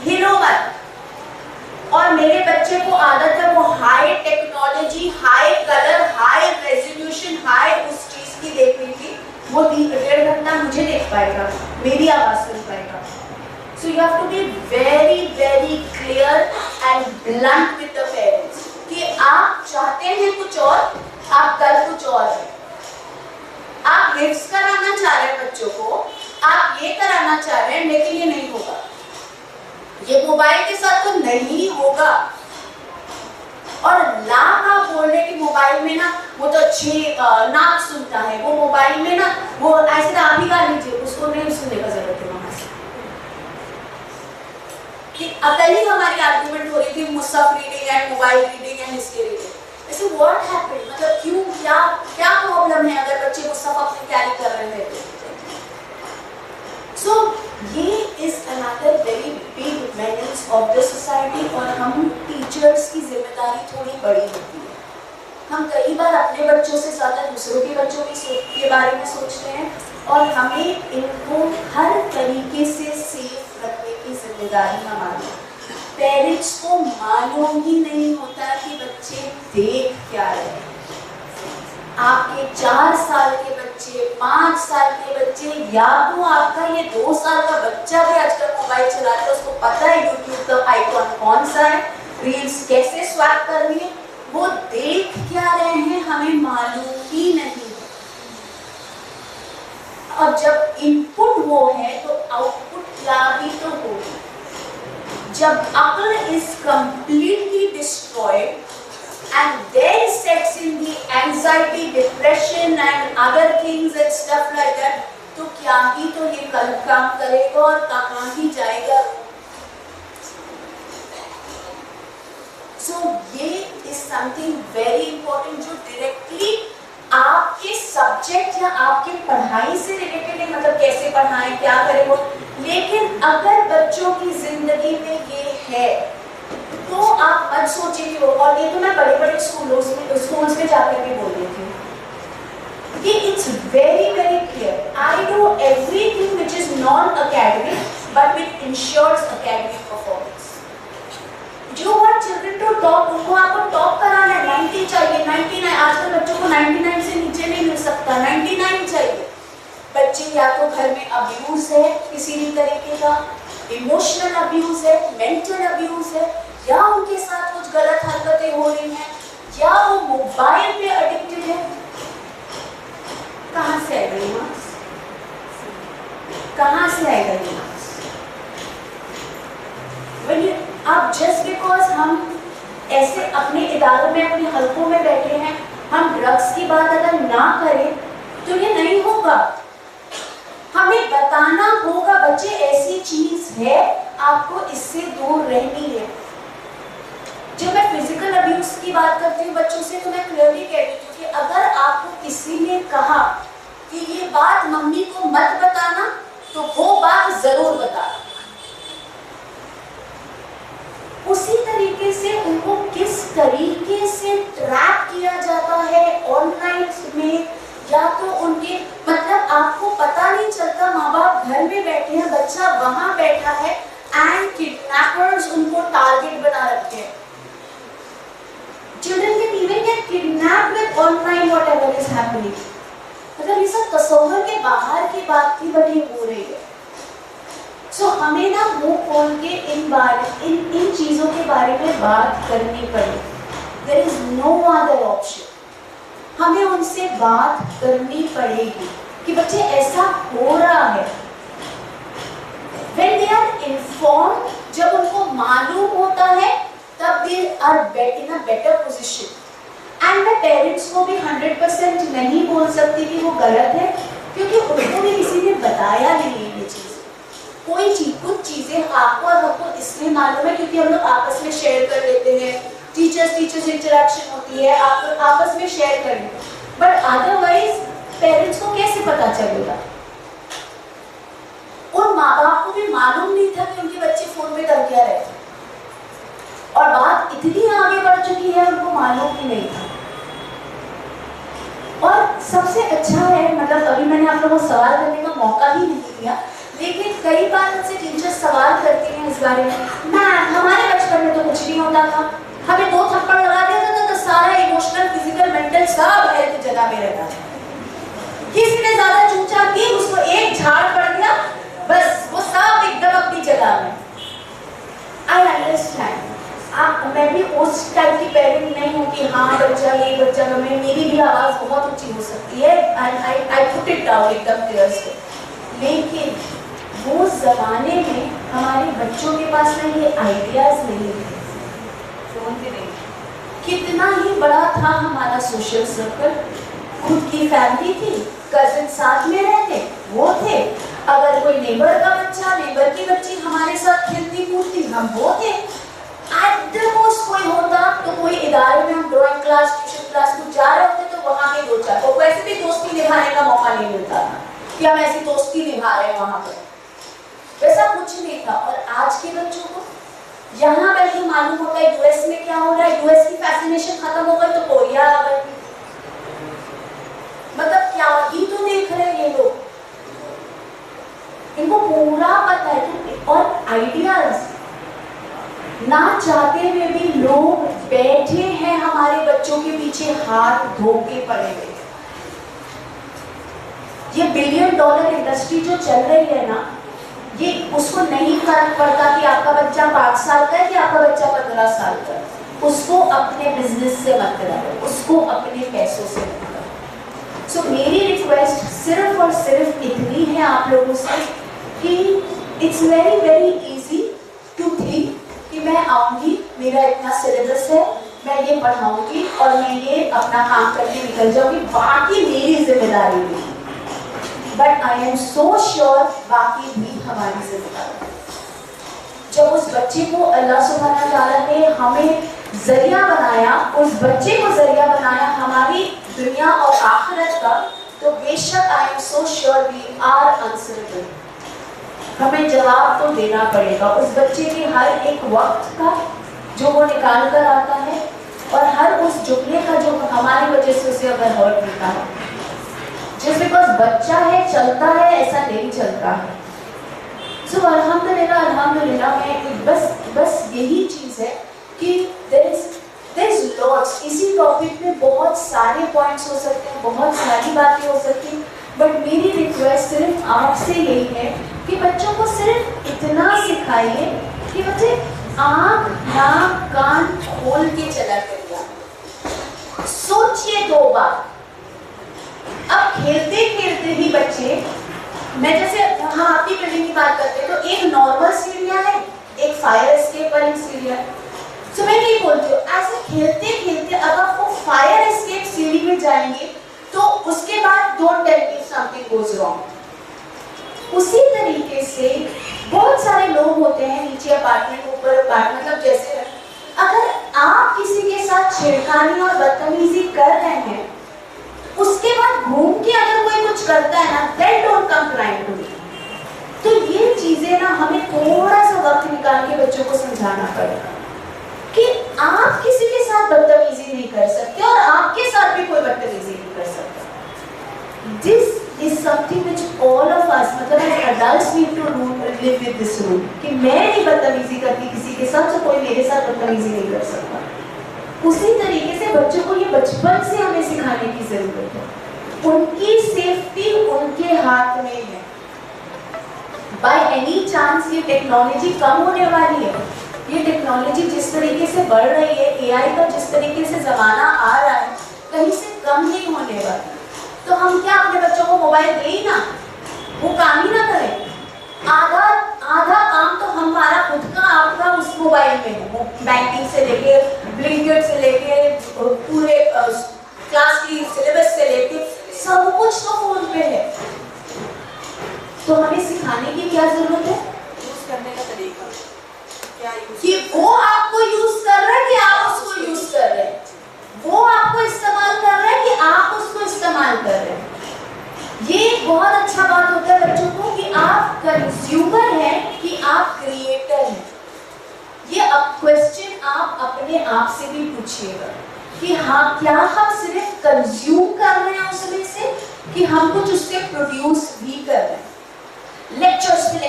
हिलो मत, और मेरे बच्चे को आदत है वो high technology, high colour, high resolution, high उस चीज की देखने की, वो 1.5 घंटा मुझे देख पाएगा, मेरी आवाज सुन पाएगा। So you have to be very very clear and blunt with the parents कि आप चाहते हैं कुछ और, आप कर कुछ और है। आप हिफ्स कराना चाह रहे हैं बच्चों को, आप ये कराना चाह रहे हैं, लेकिन ये नहीं होगा, ये मोबाइल के साथ तो नहीं होगा। और लाभ आप बोल रहे कि मोबाइल में ना वो तो अच्छी नाक सुनता है, वो मोबाइल में ना वो ऐसे आप ही गा लीजिए, उसको नहीं सुनने का जरूरत है वहां से। कल ही हमारी आर्गुमेंट हो रही थी मुसहफ reading and mobile reading and history reading. ऐसे व्हाट हैपेंड, मतलब क्यों, क्या क्या प्रॉब्लम है अगर बच्चे मुसहफ अपने कैरी कर रहे हैं तो? सो ये is another very big menace of the society. और हम टीचर्स की जिम्मेदारी थोड़ी बड़ी होती है। हम कई बार अपने बच्चों से ज़्यादा दूसरों के बच्चों के बारे में सोचते हैं, और हमें इनको हर तरीके से सेफ रखने की जिम्मेदारी हमारी। पेरेंट्स को मालूम ही नहीं होता कि बच्चे देख क्या रहे हैं। आपके 4 साल के बच्चे, 5 साल के बच्चे, या तो आपका ये 2 साल का बच्चा भी आजकल मोबाइल चलाता है, उसको पता है यूट्यूब का आइकॉन कौन सा है, रील्स कैसे स्वैप करनी है, वो देख क्या रहे हैं हमें मालूम ही नहीं। अब जब इनपुट वो है तो आउटपुट क्या भी तो होगी। जब अक्ल is completely destroyed and then sets in the anxiety, depression and other things and stuff like that, तो क्या ही तो ये कल काम करेगा और कहाँ ही जाएगा। So ये is something very important जो directly आपके सब्जेक्ट या आपके पढ़ाई से रिलेटेड है, मतलब कैसे पढ़ाएं, क्या करें वो। लेकिन अगर बच्चों की जिंदगी में ये है तो आप मत सोचिए कि वो, और ये तो मैं बड़े बड़े स्कूल्स में जाकर भी बोल रही थी कि it's very very clear, I do everything which is non academic but which ensures academic performance. जो वांट चिल्ड्रन टू टॉप, उनको आपको टॉप कराना है, 90 चाहिए, 99। आजकल बच्चों को 99 से नीचे नहीं मिल सकता, 99 चाहिए। बच्चे या तो घर में अब्यूज है किसी भी तरीके का, इमोशनल अब्यूज है, मेंटल अब्यूज है, या उनके साथ कुछ गलत हरकतें हो रही हैं, या वो मोबाइल पे एडिक्टेड है। कहाँ से आएगा ये मार्क्स, कहाँ से आएगा ये मार्क्स? अब जस्ट बिकॉज हम ऐसे अपने इदारों में, अपने हलकों में बैठे हैं, हम ड्रग्स की बात अगर ना करें तो ये नहीं होगा। हमें बताना होगा बच्चे ऐसी चीज है, आपको इससे दूर रहनी है। जब मैं फिजिकल अब्यूज की बात करती हूँ बच्चों से, तो मैं क्लियरली कहती हूँ कि अगर आपको किसी ने कहा कि ये बात मम्मी को मत बताना, तो वो बात जरूर बताना। उसी तरीके से उनको किस तरीके से ट्रैक किया जाता है ऑनलाइन में, या तो उनके, मतलब आपको पता नहीं चलता, माँ बाप घर में बैठे हैं, बच्चा वहां बैठा है, एंड किडनैपर्स उनको टारगेट बना रखे हैं। Children can even get kidnapped with online whatever is happening. मतलब ये सब तस्वीर के बाहर की बात थी, बट ये हो रही है। So हमें ना मुंह खोल के इन चीजों के बारे में बात करनी पड़ेगी। There is no other option. हमें उनसे बात करनी पड़ेगी कि बच्चे ऐसा हो रहा है। When they are informed, जब उनको मालूम होता है, तब they are in a better position. And मैं पेरेंट्स को भी 100% नहीं बोल सकती कि वो गलत है, क्योंकि उनको भी किसी ने बताया नहीं ये चीज़। कोई चीज, कुछ चीजें आपको और हमको इसलिए मालूम है क्योंकि हम लोग आपस में शेयर कर लेते हैं, टीचर्स इंटरेक्शन होती है, आप लोग आपस में शेयर कर लेते हैं। बट अदरवाइज पेरेंट्स को कैसे पता चलेगा? उन माँ बाप को भी मालूम नहीं था कि उनके बच्चे फोन में कर क्या रहे थे, और बात इतनी आगे बढ़ चुकी है उनको मालूम ही नहीं था। और सबसे अच्छा है, मतलब अभी मैंने आप लोगों को सवाल करने का मौका ही नहीं दिया, लेकिन कई बार मुझसे टीचर सवाल करते हैं इस बारे में, मैम हमारे बचपन में तो कुछ नहीं होता था, हमें 2 थप्पड़ लगा दिया था तो सारा इमोशनल, फिजिकल, मेंटल सब हेल्थ जगह में रहता था। किसी ने ज्यादा चूचा की, उसको एक झाड़ पड़ गया, बस वो सब एकदम अपनी जगह में। आई अंडरस्टैंड, मैं भी उस टाइप की पेरेंट नहीं हूँ कि हाँ बच्चा ये बच्चा में, मेरी भी आवाज़ बहुत ऊंची हो सकती है, आई पुट इट डाउन एकदम क्लियर से। लेकिन वो जमाने में हमारे बच्चों के पास ना ये आइडियाज नहीं थे, फोन भी नहीं, कितना ही बड़ा था हमारा सोशल सर्कल, खुद की फैमिली थी, कजिन साथ में रहते वो थे, अगर कोई नेबर का बच्चा, नेबर की बच्ची हमारे साथ खेलती कूदती, हम वो थे। एट द मोस्ट कोई होता तो कोई इदारे में हम ड्राइंग क्लास, ट्यूशन क्लास कुछ जा रहे होते तो वहाँ पे 2-4, और वैसे भी दोस्ती निभाने का मौका नहीं मिलता था कि हम ऐसी दोस्ती निभा रहे हैं वहाँ पर, वैसा कुछ नहीं था। और आज के बच्चों को यहाँ बैठे मालूम होता है यूएस में क्या हो रहा है, यूएस की फैसिनेशन खत्म हो गई तो कोरिया आ गई, मतलब क्या ही तो देख रहे हैं ये लोग, इनको पूरा पता है। और आइडियाज ना चाहते हुए भी लोग बैठे हैं हमारे बच्चों के पीछे हाथ धो के पड़े हुए। ये $1 बिलियन इंडस्ट्री जो चल रही है ना, ये उसको नहीं फर्क पड़ता कि आपका बच्चा 5 साल का है कि आपका बच्चा 15 साल का है, उसको अपने बिजनेस से मतलब है, उसको अपने पैसों से मतलब है। सो मेरी रिक्वेस्ट सिर्फ और सिर्फ इतनी है आप लोगों से कि it's very very easy to think कि मैं आऊँगी, मेरा इतना सिलेबस है, मैं ये पढ़ाऊँगी और मैं ये अपना काम करके निकल जाऊँगी, बाकी मेरी जिम्मेदारी नहीं। But I am so sure बाकी भी हमारी जिम्मेदारी। जब उस बच्चे को अल्लाह सुब्हानहू तआला ने हमें जरिया बनाया, उस बच्चे को जरिया बनाया हमारी दुनिया और आखिरत का, तो बेशक I am so sure we are answerable, हमें जवाब तो देना पड़ेगा उस बच्चे के हर एक वक्त का जो वो निकाल कर आता है, और हर उस जुमले का जो हमारी वजह से उसे अगर हर्ट मिलता है। जस्ट बिकॉज बच्चा है चलता है ऐसा नहीं चलता है। सो अल्हम्दुलिल्लाह अल्हम्दुलिल्लाह, मैं बस यही चीज़ है कि देयर इज लॉट्स, इसी टॉपिक में बहुत सारे पॉइंट्स हो सकते हैं, बहुत सारी बातें हो सकती हैं, बट मेरी रिक्वेस्ट सिर्फ आपसे यही है कि बच्चों को सिर्फ इतना सिखाइए कि बच्चे आँख नाक कान खोल के चला करिए, सोचिए 2 बार। अब खेलते खेलते ही बच्चे, मैं जैसे हम आपकी बिल्डिंग की बात करते हैं तो एक नॉर्मल सीढ़ियाँ है, एक फायर एस्केप वाली सीढ़ियाँ। सो मैं नहीं बोलती हूँ, ऐसे खेलते खेलते अगर वो फायर एस्केप सीढ़ी में जाएंगे तो उसके बाद don't tell me something goes wrong. उसी तरीके से बहुत सारे लोग होते हैं नीचे अपार्टमेंट ऊपर अपार्टमेंट, मतलब जैसे अगर आप किसी के साथ छेड़खानी और बदतमीजी कर रहे हैं, उसके बाद घूम के अगर कोई कुछ करता है ना, then don't come crime to me. तो ये चीजें ना हमें थोड़ा सा वक्त निकाल के बच्चों को समझाना पड़ेगा कि आप किसी के साथ बदतमीजी नहीं कर सकते और आपके साथ भी कोई बदतमीजी नहीं कर सकता। This is something which all of us, मतलब as adults need to live with this rule कि मैं नहीं बदतमीजी करती किसी के साथ, तो कोई मेरे साथ बदतमीजी नहीं कर सकता। उसी तरीके से बच्चों को ये बचपन से हमें सिखाने की जरूरत है, उनकी सेफ्टी उनके हाथ में है। बाय एनी चांस ये टेक्नोलॉजी कम होने वाली है, ये टेक्नोलॉजी जिस तरीके से बढ़ रही है, एआई का जिस तरीके से जमाना आ रहा है, कहीं से कम नहीं होने वाली। तो हम क्या अपने बच्चों को मोबाइल दे ही ना, वो काम ही ना करें? आधा काम तो हमारा खुद का आपका उस मोबाइल में है, बैंकिंग से लेके ब्लिंकिट से लेके पूरे क्लास की सिलेबस से लेके सब कुछ तो फोन पे है। तो हमें सिखाने की क्या जरूरत है? यूज करने का तरीका क्या यूज, कि वो आपको यूज कर रहा है कि आप उसको यूज कर रहे हैं, वो आपको इस्तेमाल कर रहा है कि आप उसको इस्तेमाल कर रहे हैं। ये बहुत अच्छा बात होता है बच्चों को कि आप कंज्यूमर हैं कि आप क्रिएटर हैं। ये अब क्वेश्चन आप अपने आप से भी पूछिएगा कि हाँ, क्या हम सिर्फ कंज्यूम कर रहे हैं उसमें से कि हम कुछ उससे प्रोड्यूस भी कर रहे हैं। लेक्चर्स पे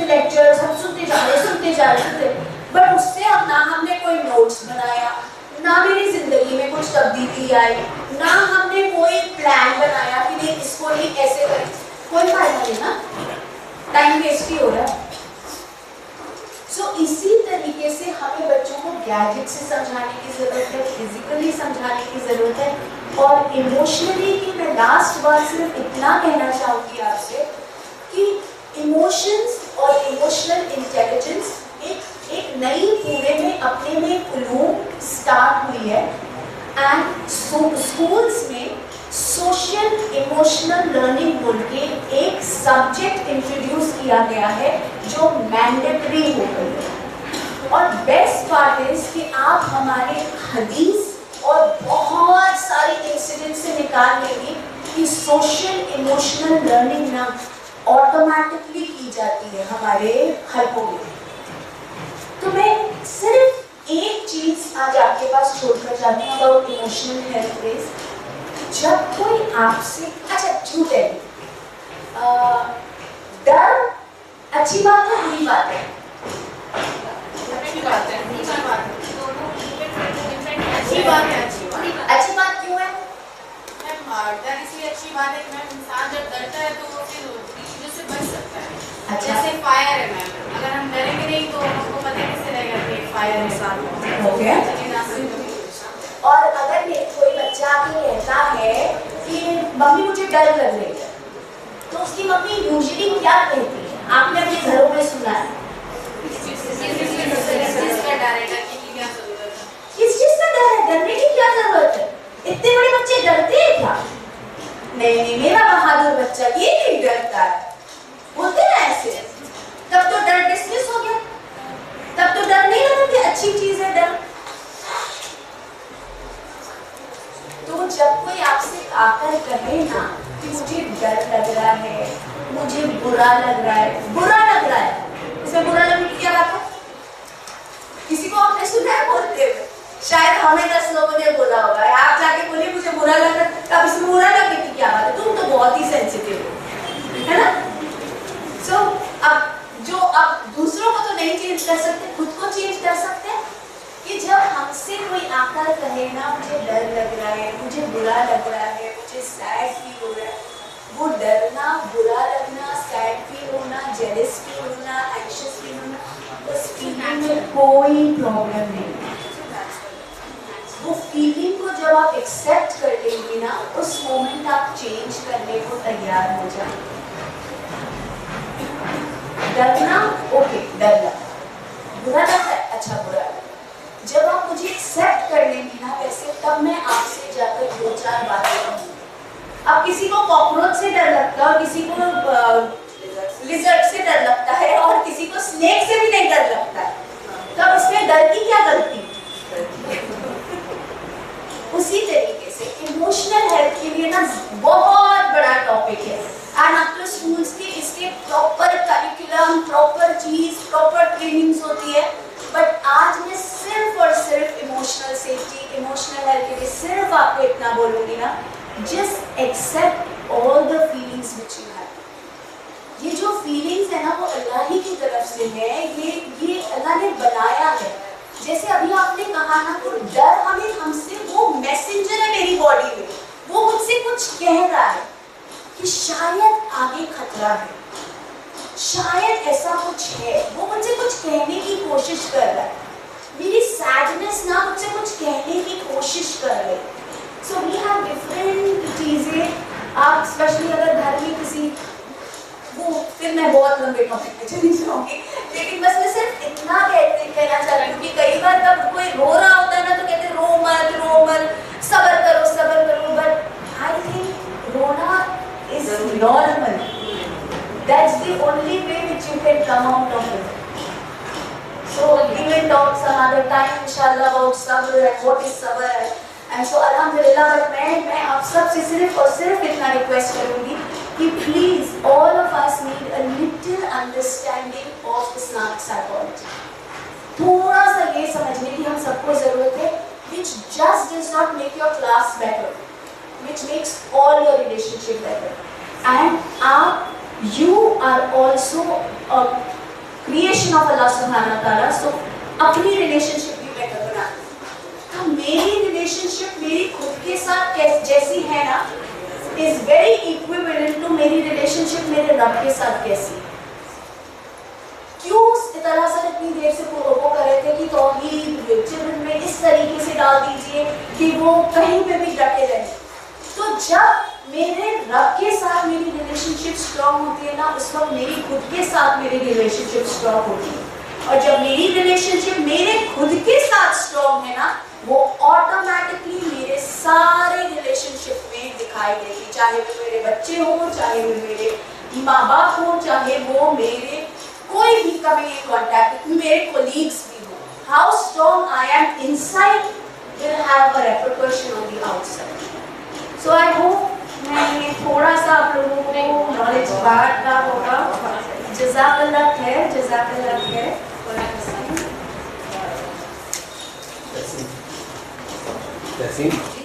लेक्चर्स हम सुनते जा रहे। बट उससे अब ना हमने कोई नोट्स बनाया, ना मेरी जिंदगी में कुछ तब्दीली आई, ना हमने कोई प्लान बनाया कि नहीं इसको नहीं ऐसे करें। कोई फायदा नहीं ना, टाइम वेस्ट ही हो रहा है। सो इसी तरीके से हमें बच्चों को गैजेट से समझाने की जरूरत है, फिजिकली समझाने की जरूरत है, और इमोशनली कि मैं लास्ट बार सिर्फ इतना कहना चाहूंगी आपसे कि इमोशंस और इमोशनल इंटेलिजेंस एक नई पूरे में अपने में एक उलूम स्टार्ट हुई है। एंड स्कूल्स में सोशल इमोशनल लर्निंग बोल के एक सब्जेक्ट इंट्रोड्यूस किया गया है जो मैंडेटरी हो गई है। और बेस्ट पार्ट इज कि आप हमारे हदीस और बहुत सारे इंसिडेंट से निकाल लेंगे कि सोशल इमोशनल लर्निंग ना ऑटोमेटिकली की जाती है हमारे हलकों में। तो मैं सिर्फ एक चीज आज आपके पास छोड़कर जाती हूँ अबाउट इमोशनल हेल्थ रेस। जब कोई आपसे, अच्छा झूठ है, डर अच्छी बात है बुरी बात है? अच्छी बात है, अच्छी बात क्यों है? डर इसलिए अच्छी बात है कि मैम इंसान जब डरता है तो वो फिर चीजों से बच सकता है। अच्छा। जैसे फायर है मैम, अगर हम डरेंगे नहीं तो हमको पता कैसे रहेगा कि फायर है साथ। ओके। और अगर ये कोई बच्चा भी कहता है कि मम्मी मुझे डर लग रही है, तो उसकी मम्मी यूजुअली क्या कहती है? आपने अपने घरों में सुना है किस चीज का डर है? डरने की क्या जरूरत है? इतने बड़े बच्चे डरते हैं क्या? नहीं, मेरा बहादुर बच्चा ये नहीं डरता है, बोलते ना ऐसे। तब तो डर डिसमिस हो गया, तब तो डर नहीं लगा कि अच्छी चीज है डर। तो जब कोई आपसे आकर कहे ना कि मुझे डर लग रहा है, मुझे बुरा लग रहा है, इसमें बुरा लगने की क्या बात है? किसी को आपने सुना है बोलते हुए? शायद हमें 10 लोगों ने बोला होगा, आप जाके बोलिए मुझे बुरा लग रहा है, अब इसमें बुरा लगने की क्या बात है? तुम तो बहुत ही सेंसिटिव हो, है ना? सो अब दूसरों को तो नहीं चेंज कर सकते, खुद को चेंज कर सकते हैं कि जब हमसे कोई आकर कहे ना मुझे डर लग रहा है, मुझे बुरा लग रहा है, मुझे सैड फील हो रहा है, वो डरना, बुरा लगना, सैड फील होना, जेलस फील होना, एंग्शियस फील होना, उस फीलिंग में कोई प्रॉब्लम नहीं। वो फीलिंग को जब आप एक्सेप्ट कर लेंगे ना, उस मोमेंट आप चेंज करने को तैयार हो जाए। डरना ओके, डर लगा, बुरा लगा है, अच्छा बुरा लगा। जब आप मुझे एक्सेप्ट कर लेंगे ना वैसे, तब मैं आपसे जाकर 2-4 बातें कहूँगी। अब किसी को कॉकरोच से डर लगता है, और किसी को लिजर्ड से डर लगता है, और किसी को स्नेक से भी नहीं डर लगता है, तब इसमें डर की क्या गलती? उसी तरीके से इमोशनल हेल्थ के लिए ना बहुत बड़ा टॉपिक है, एंड आफ्टर स्कूल्स के इसके प्रॉपर करिकुलम, प्रॉपर चीज, प्रॉपर ट्रेनिंग्स होती है। बट आज मैं सिर्फ और सिर्फ इमोशनल सेफ्टी, इमोशनल हेल्थ के लिए सिर्फ आपको इतना बोलूंगी ना, just accept all the feelings which you have. ये जो फीलिंग्स है ना वो अल्लाह ही की तरफ से है, ये अल्लाह ने बनाया है। जैसे अभी आपने कहा ना, तो डर हमें हमसे, वो मैसेंजर है मेरी बॉडी में, वो मुझसे कुछ कह रहा है कि शायद आगे खतरा है, शायद ऐसा कुछ है, वो मुझसे कुछ कहने की कोशिश कर रहा है। मेरी सैडनेस ना मुझसे कुछ कहने की कोशिश कर रही है। सो वी हैव डिफरेंट चीजें। आप स्पेशली अगर घर में किसी, वो फिर मैं बहुत लंबे टॉपिक पे चली जाऊंगी, लेकिन बस मैं सिर्फ इतना कहना चाहती हूँ कि कई बार जब कोई रो रहा होता है ना तो कहते हैं रो मत, सब्र करो। बट आई थिंक रोना is normal, that's the only way which you can come out of it. So we will talk some other time इंशाल्लाह अबाउट सब्र एंड व्हाट इज सब्र। एंड सो अल्हम्दुलिल्लाह, बट मैं आप सबसे सिर्फ और सिर्फ इतना रिक्वेस्ट करूंगी कि please all of us need a little understanding of Islamic psychology. थोड़ा सा ये समझने की हम सबको जरूरत है, which just does not make your class better, which makes all your relationship better। and आप you are also a creation of Allah subhanahu wa ta'ala. So अपनी रिलेशनशिप भी मैं बनाती हूँ। तो मेरी रिलेशनशिप मेरी खुद के साथ जैसी है ना, is very equivalent to मेरी रिलेशनशिप मेरे रब के साथ कैसी है। क्यों इस तरह से इतनी देर से वो कर रहे थे कि तौहीद चिल्ड्रन में इस तरीके से डाल दीजिए कि वो कहीं पे भी डटे रहे। तो जब मेरे रब के साथ मेरी रिलेशनशिप स्ट्रॉन्ग होती है ना, उस वक्त मेरी खुद के साथ मेरी रिलेशनशिप स्ट्रॉन्ग होती है। और जब मेरी रिलेशनशिप मेरे खुद के साथ स्ट्रॉन्ग है ना, वो ऑटोमेटिकली मेरे सारे रिलेशनशिप में दिखाई देगी, चाहे वो मेरे बच्चे हो, चाहे वो मेरे माँ बाप हो, चाहे वो मेरे कोई भी कभी कॉन्टैक्ट, मेरे कोलीग्स भी हो। How strong I am inside will have a repercussion on the outside. So I hope मैं थोड़ा सा आप लोगों को नॉलेज बांटा होगा। जज़ाकल्लाह खैर, जज़ाकल्लाह खैर। That's it.